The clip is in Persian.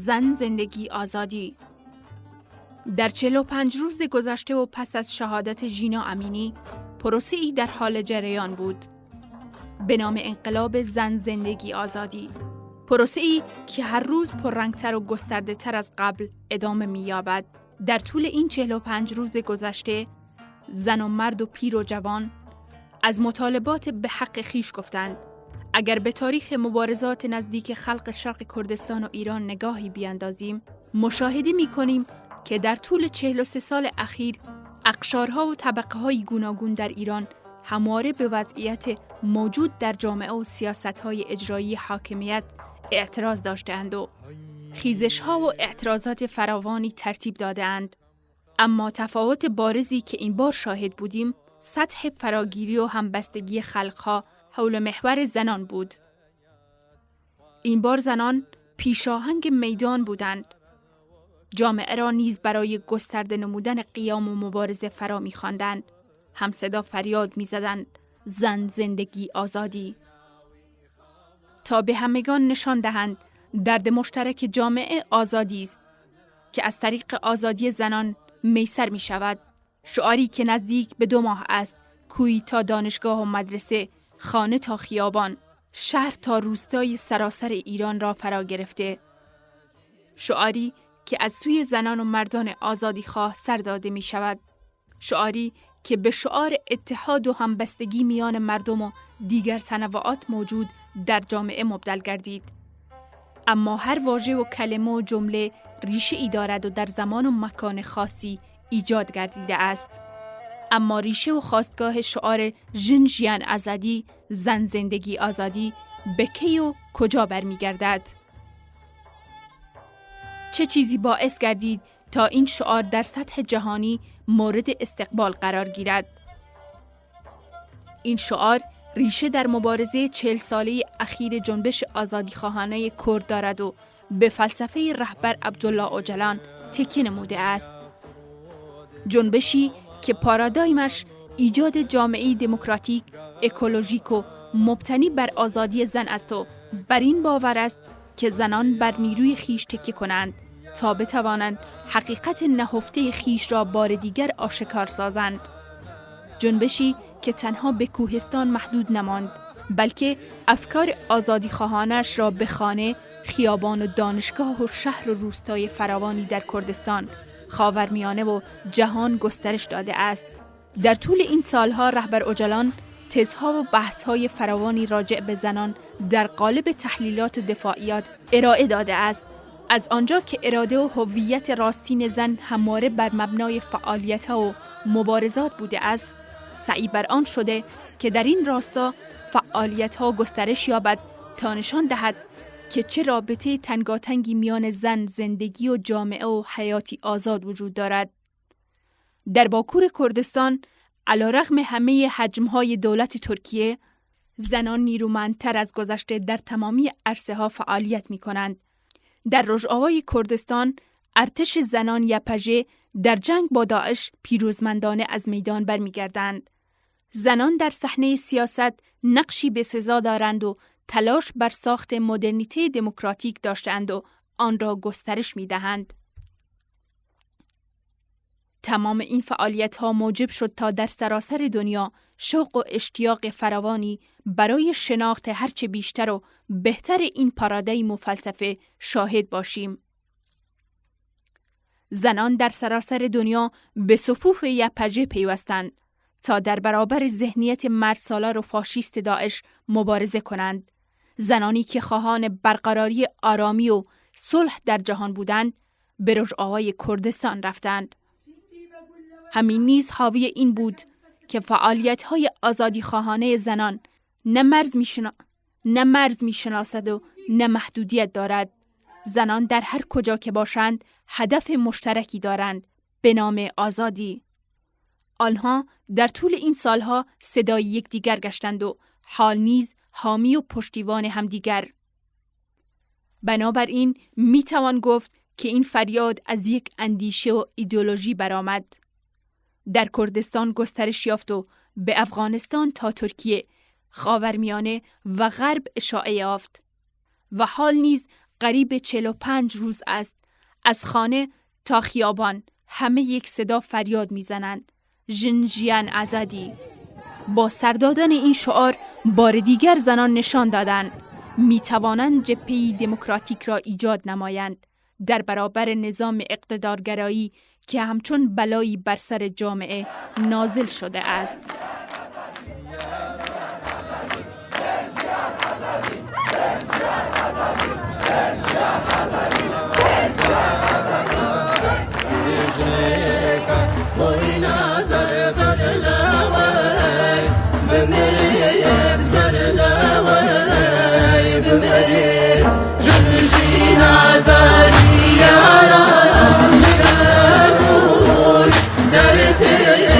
زن، زندگی، آزادی. در 45 روز گذشته و پس از شهادت ژینا امینی، پروسه‌ای در حال جریان بود به نام انقلاب زن، زندگی، آزادی. پروسه‌ای که هر روز پررنگتر و گسترده‌تر از قبل ادامه می‌یابد. در طول این 45 روز گذشته، زن و مرد و پیر و جوان از مطالبات به حق خیش گفتند. اگر به تاریخ مبارزات نزدیک خلق شرق کردستان و ایران نگاهی بیاندازیم، مشاهده می‌کنیم که در طول 43 سال اخیر اقشارها و طبقه‌های گوناگون در ایران همواره به وضعیت موجود در جامعه و سیاست‌های اجرایی حاکمیت اعتراض داشته‌اند و خیزش‌ها و اعتراضات فراوانی ترتیب داده‌اند. اما تفاوت بارزی که این بار شاهد بودیم، سطح فراگیری و همبستگی خلق‌ها حول محور زنان بود. این بار زنان پیشاهنگ میدان بودند. جامعه را نیز برای گسترده نمودن قیام و مبارزه فرا می‌خواندند. هم صدا فریاد می‌زدند: زن، زندگی، آزادی. تا به همگان نشان دهند درد مشترک جامعه آزادی است که از طریق آزادی زنان میسر می‌شود. شعاری که نزدیک به 2 ماه است، کوی تا دانشگاه و مدرسه، خانه تا خیابان، شهر تا روستای سراسر ایران را فرا گرفته. شعاری که از سوی زنان و مردان آزادیخواه سر داده می شود. شعاری که به شعار اتحاد و همبستگی میان مردم و دیگر تنوعات موجود در جامعه مبدل گردید. اما هر واژه و کلمه و جمله ریشه ای دارد و در زمان و مکان خاصی ایجاد گردیده است. اما ریشه و خاستگاه شعار ژن ژیان آزادی، زن، زندگی، آزادی به کی و کجا برمیگردد؟ چه چیزی باعث گردید تا این شعار در سطح جهانی مورد استقبال قرار گیرد؟ این شعار ریشه در مبارزه 40 ساله اخیر جنبش آزادیخواهانه کرد دارد و به فلسفه رهبر عبدالله اوجلان تکیه نموده است. جنبشی که پارادایمش ایجاد جامعه‌ای دموکراتیک، اکولوژیک و مبتنی بر آزادی زن است و بر این باور است که زنان بر نیروی خیش تکیه کنند تا بتوانند حقیقت نهفته خیش را بار دیگر آشکار سازند. جنبشی که تنها به کوهستان محدود نماند، بلکه افکار آزادیخواهانش را به خانه، خیابان و دانشگاه و شهر و روستای فراوانی در کردستان، خاورمیانه و جهان گسترش داده است. در طول این سالها رهبر اوجلان تزها و بحث‌های فراوانی راجع به زنان در قالب تحلیلات و دفاعیات ارائه داده است. از آنجا که اراده و هویت راستین زن همواره بر مبنای فعالیت‌ها و مبارزات بوده است، سعی بر آن شده که در این راستا فعالیت‌ها گسترش یابد تا نشان دهد که چه رابطه تنگاتنگی میان زن، زندگی و جامعه و حیاتی آزاد وجود دارد. در باکور کردستان، علیرغم همه حجم‌های دولت ترکیه، زنان نیرومندتر از گذشته در تمامی عرصه‌ها فعالیت می‌کنند. در رجاوای کردستان، ارتش زنان یپژ در جنگ با داعش پیروزمندانه از میدان برمیگردند. زنان در صحنه سیاست نقشی بسزا دارند و تلاش بر ساخت مدرنیته دموکراتیک داشتند و آن را گسترش می‌دهند. تمام این فعالیت‌ها موجب شد تا در سراسر دنیا شوق و اشتیاق فراوانی برای شناخت هرچه بیشتر و بهتر این پارادایم و فلسفه شاهد باشیم. زنان در سراسر دنیا به صفوف یپژ پیوستند تا در برابر ذهنیت مردسالار و فاشیست داعش مبارزه کنند. زنانی که خواهان برقراری آرامی و صلح در جهان بودند، به رجاوای کردستان رفتند. همین نیز حاوی این بود که فعالیت‌های آزادیخواهانه زنان نه مرز می‌شناسد و نه محدودیت دارد. زنان در هر کجا که باشند هدف مشترکی دارند به نام آزادی. آنها در طول این سالها صدای یکدیگر گشتند و حال نیز حامی و پشتیبان همدیگر. بنابراین میتوان گفت که این فریاد از یک اندیشه و ایدئولوژی برآمد. در کردستان گسترش یافت و به افغانستان تا ترکیه، خاورمیانه و غرب اشاعه یافت و حال نیز قریب 45 روز است. از خانه تا خیابان همه یک صدا فریاد میزنند: ژنجیان آزادی. با سردادن این شعار بار دیگر زنان نشان دادند میتوانند جبهه‌ای دموکراتیک را ایجاد نمایند در برابر نظام اقتدارگرایی که همچون بلایی بر سر جامعه نازل شده است. Derdi